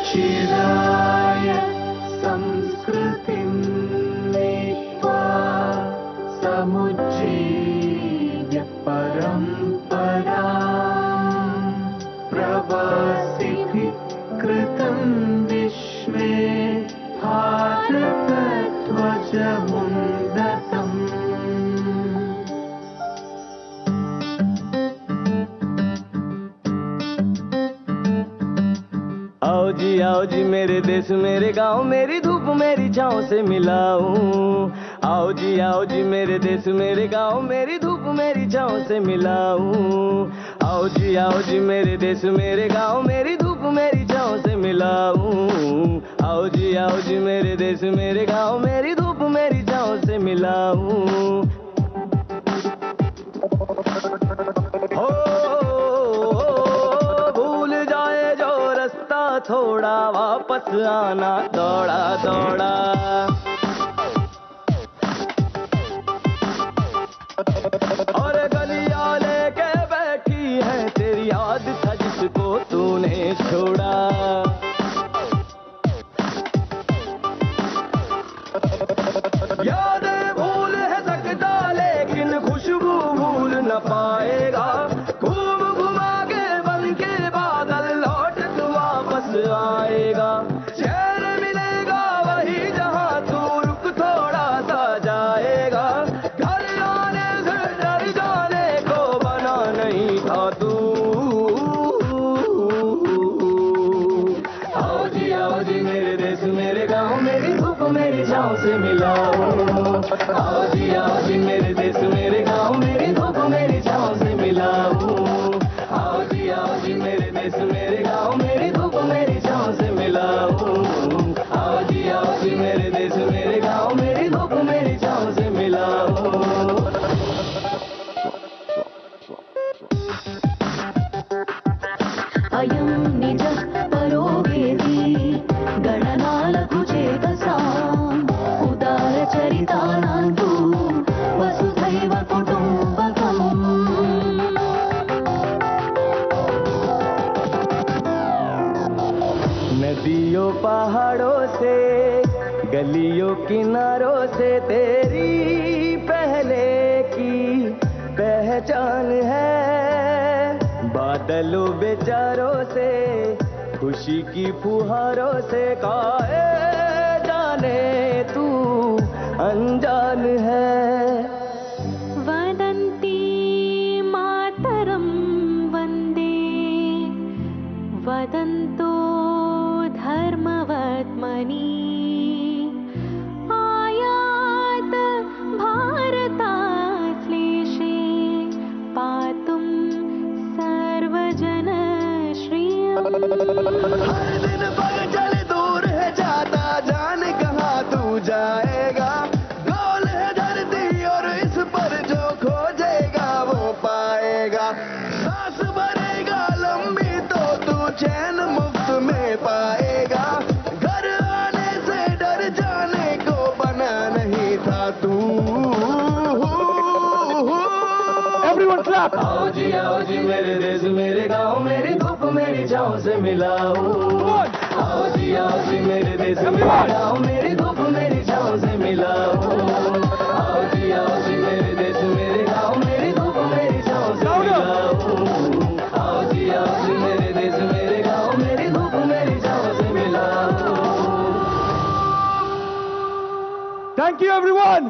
चिराय संस्कृतिं नीत्वा समुज्जीव्य परम्पराम् प्रवासिभिः कृतं विश्वे भारतध्वजमुन्नतम्। आओ जी मेरे देश मेरे गांव मेरी धूप मेरी छाँव से मिलाऊं। आओ जी मेरे देश मेरे गांव मेरी धूप मेरी छाँव से मिलाऊं। आओ जी मेरे देश मेरे गांव मेरी धूप मेरी छाँव से मिलाऊं। आओ जी मेरे देश मेरे गांव मेरी धूप मेरी छाँव से मिलाऊं। थोड़ा वापस आना दौड़ा दौड़ा। और गलियां लेके बैठी है तेरी याद था जिसको तूने छोड़ा। यादें भूल है सकता लेकिन खुशबू भूल न पाएगा। घूम घुमा के बन के बादल लौट तू वापस आएगा। शहर मिलेगा वही जहां तू रुक थोड़ा सा जाएगा। घर आने से डर जाने को बना नहीं था तू। आओ जी मेरे देश मेरे गांव मेरी धूप मेरी छाँव से मिलाऊं। आओ जी मेरे देश मेरे गांव मेरी धूप मेरी छाँव से मिलाऊं। आओ जी मेरे देश मेरे गांव मेरी धूप मेरी छाँव से मिलाऊं। आओ जी मेरे देश मेरे गांव मेरी धूप मेरी छाँव से मिलाऊं। अयं निज परोवेदी गणनालघु चेतसाम् उदारचरितानां तु वसुधैव कुटुम्बकम्। नदियों पहाड़ों से गलियों किनारों से तेरी पहले की पहचान है। बादलों बेचारों से खुशी की फुहारों से काहे जाने तू अनजान है। वदन्ति मातरं वन्दे वदन्तो धर्मवर्त्मनि। आयात भारताश्लेषे पातुं सर्वजनश्रियम्। हर दिन पैदल दूर है जाता जान कहाँ तू जाएगा। गोल है धरती और इस पर जो खोजेगा वो पाएगा। सांस भरेगा लंबी तो तू चैन मुफ्त में पाएगा। घर आने से डर जाने को बना नहीं था तू। Everyone clap! आओ जी मेरे देश मेरे गांव मेरी धूप मेरी छाँव से मिलाऊं। आओ जी मेरे देश मेरे गांव मेरी धूप मेरी छाँव से मिलाऊं। आओ जी मेरे देश मेरे गांव मेरी धूप मेरी छाँव से मिलाऊं। आओ जी मेरे देश मेरे गांव मेरी धूप मेरी छाँव से मिलाऊं। Thank you everyone!